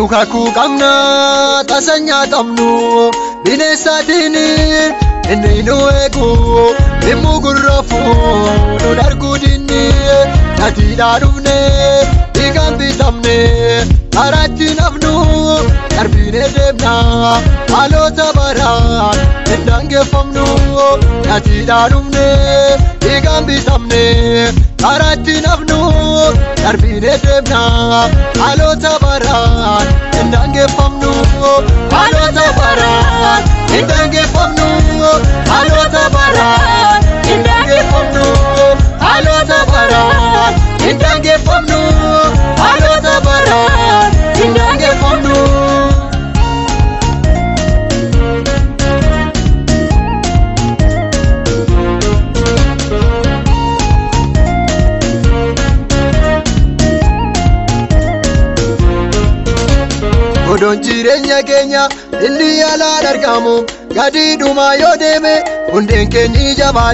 Lukaku kamna tasanya kamnu binesatini inni nueku imugurafu nudargudini nati darufne igambi tamne arati nafnu darbine debna alota baran endange famnu nati darufne igambi tamne arati nafnu darbine debna alota baran endange famnu alota baran endange famnu alota baran endange famnu alota baran endange famnu alota baran endange famnu Godon jirenya kenya illi ala dargamu gadi duma yodeme hunden kenni jaba